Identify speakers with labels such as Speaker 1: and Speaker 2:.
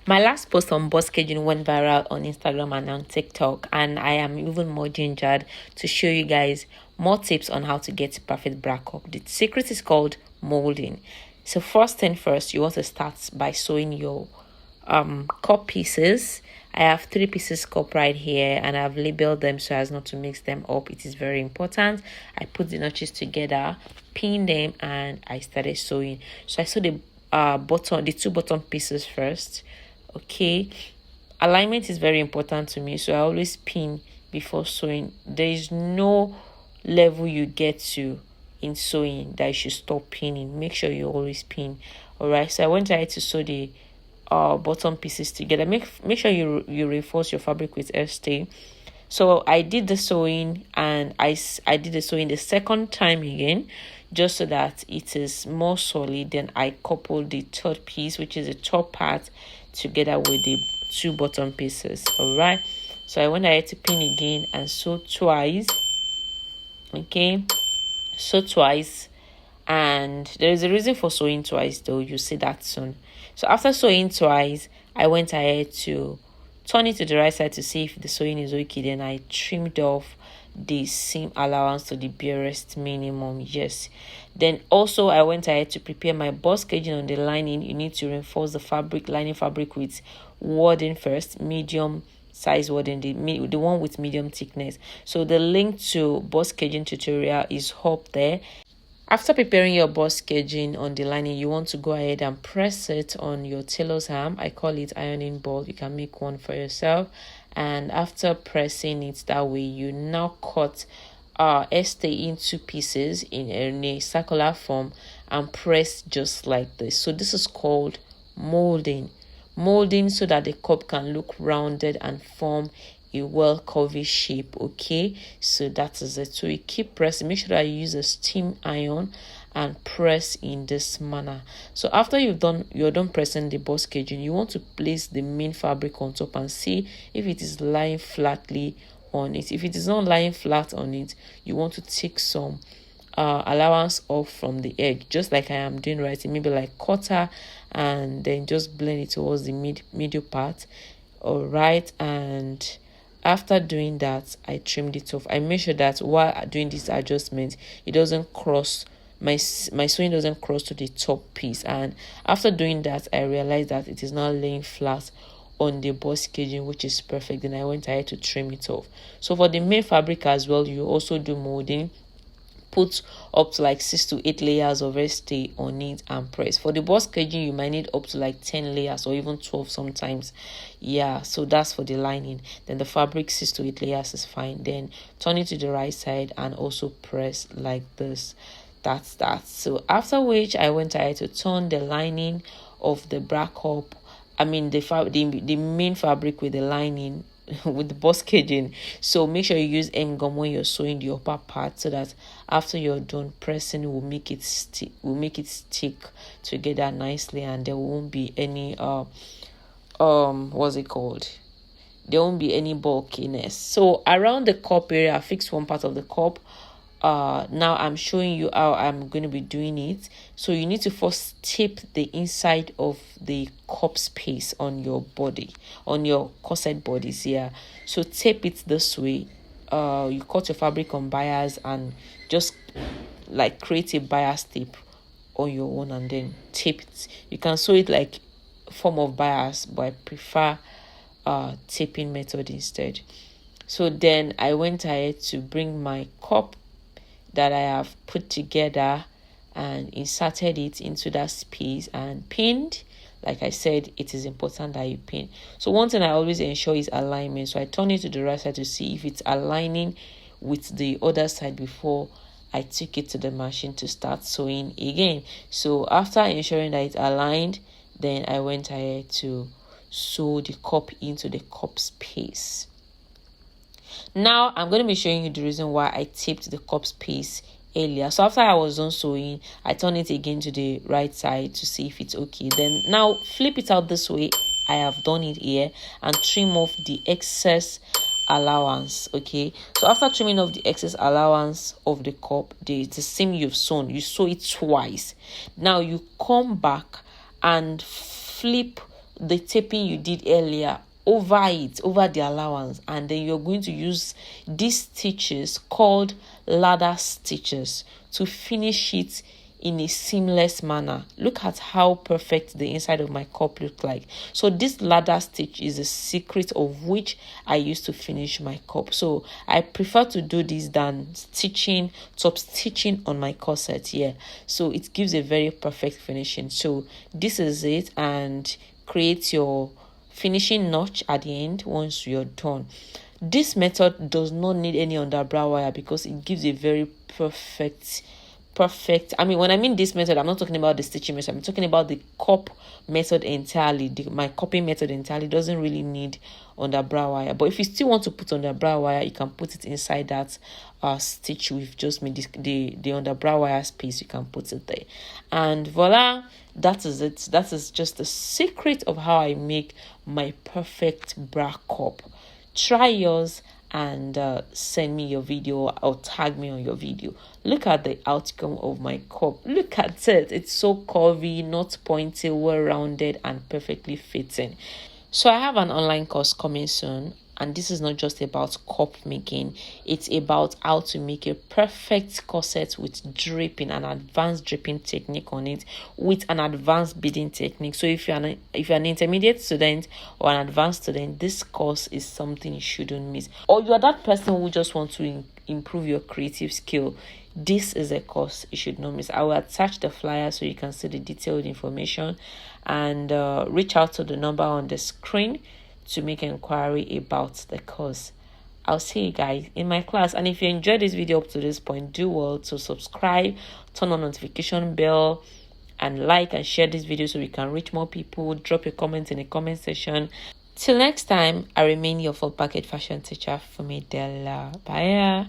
Speaker 1: My last post on buskaging went viral on Instagram and on TikTok, and I am even more gingered to show you guys more tips on how to get perfect bra cup. The secret is called molding. So first thing first, you want to start by sewing your cup pieces. I have 3 pieces cup right here, and I've labeled them so as not to mix them up. It is very important. I put the notches together, pinned them, and I started sewing. So I sewed the 2 bottom pieces first. Okay, alignment is very important to me, so I always pin before sewing. There is no level you get to in sewing that you should stop pinning. Make sure you always pin. All right, so I went ahead to sew the bottom pieces together. Make sure you reinforce your fabric with stay. So I did the sewing, and I did the sewing the second time again, just so that it is more solid. Then I coupled the third piece, which is the top part, together with the 2 bottom pieces. All right, so I went ahead to pin again and sew twice. Okay, sew twice, and there is a reason for sewing twice, though. You see that soon. So after sewing twice, I went ahead to turn it to the right side to see if the sewing is okay. Then I trimmed off the seam allowance to the barest minimum. Yes, then also I went ahead to prepare my buskaging on the lining. You need to reinforce the lining fabric with wadding first, medium size wadding, the one with medium thickness. So the link to buskaging tutorial is up there. After preparing your buskaging on the lining, you want to go ahead and press it on your tailor's arm. I call it ironing board. You can make one for yourself. And after pressing it that way, you now cut stay in 2 pieces in a circular form and press just like this. So this is called molding. Molding so that the cup can look rounded and form a well curvy shape. Okay, so that is it. So you keep pressing. Make sure that you use a steam iron and press in this manner. So after you're done pressing the buskaging, you want to place the main fabric on top and see if it is lying flatly on it. If it is not lying flat on it, you want to take some allowance off from the edge, just like I am doing right here. Maybe like quarter, and then just blend it towards the middle part. All right, and after doing that, I trimmed it off. I make sure that while doing this adjustment, it doesn't cross my sewing doesn't cross to the top piece. And after doing that, I realized that it is not laying flat on the buskaging, which is perfect. Then I went ahead to trim it off. So for the main fabric as well, you also do molding. Put up to like 6 to 8 layers of stay on it and press. For the buskaging, you might need up to like 10 layers or even 12 sometimes. Yeah, so that's for the lining. Then the fabric 6 to 8 layers is fine. Then turn it to the right side and also press like this. That's that. So after which, I went ahead to turn the lining of the bra cup, the main fabric with the lining with the buskaging. So make sure you use gum when you're sewing the upper part, so that after you're done pressing, will make it stick together nicely, and there won't be any what's it called, there won't be any bulkiness. So around the cup area, I fixed one part of the cup. Now I'm showing you how I'm going to be doing it. So you need to first tape the inside of the cup space on your body, on your corset bodies. Yeah, so tape it this way. You cut your fabric on bias and just like create a bias tape on your own, and then tape it. You can sew it like form of bias, but I prefer taping method instead. So then I went ahead to bring my cup that I have put together and inserted it into that space and pinned. Like I said, it is important that you pin. So one thing I always ensure is alignment. So I turn it to the right side to see if it's aligning with the other side before I took it to the machine to start sewing again. So after ensuring that it's aligned, then I went ahead to sew the cup into the cup space. Now I'm going to be showing you the reason why I taped the cup space earlier. So after I was done sewing, I turn it again to the right side to see if it's okay. Then now flip it out this way. I have done it here, and trim off the excess allowance. Okay, so after trimming off the excess allowance of the cup, the seam you've sewn, you sew it twice. Now you come back and flip the taping you did earlier over the allowance, and then you're going to use these stitches called ladder stitches to finish it in a seamless manner. Look at how perfect the inside of my cup looked like. So this ladder stitch is a secret of which I used to finish my cup. So I prefer to do this than top stitching on my corset here. So it gives a very perfect finishing. So this is it, and create your finishing notch at the end once you're done. This method does not need any underbrow wire because it gives a very perfect, I mean, when I mean this method, I'm not talking about the stitching method, I'm talking about the cup method entirely. My cupping method entirely doesn't really need underbrow wire, but if you still want to put underbrow wire, you can put it inside that stitch we've just made, the underbrow wire space. You can put it there, and voila, that is it. That is just the secret of how I make my perfect bra cup. Try yours and send me your video or tag me on your video. Look at the outcome of my cup. Look at it. It's so curvy, not pointy, well rounded, and perfectly fitting. So I have an online course coming soon, and this is not just about cup making. It's about how to make a perfect corset with dripping, an advanced dripping technique on it, with an advanced beading technique. So if you're an intermediate student or an advanced student, this course is something you shouldn't miss. Or you are that person who just wants to improve your creative skill, this is a course you should not miss. I will attach the flyer so you can see the detailed information, and reach out to the number on the screen to make an inquiry about the course. I'll see you guys in my class. And if you enjoyed this video up to this point, do well to subscribe, turn on notification bell, and like and share this video so we can reach more people. Drop your comments in the comment section. Till next time, I remain your full package fashion teacher, Fumidella. Bye.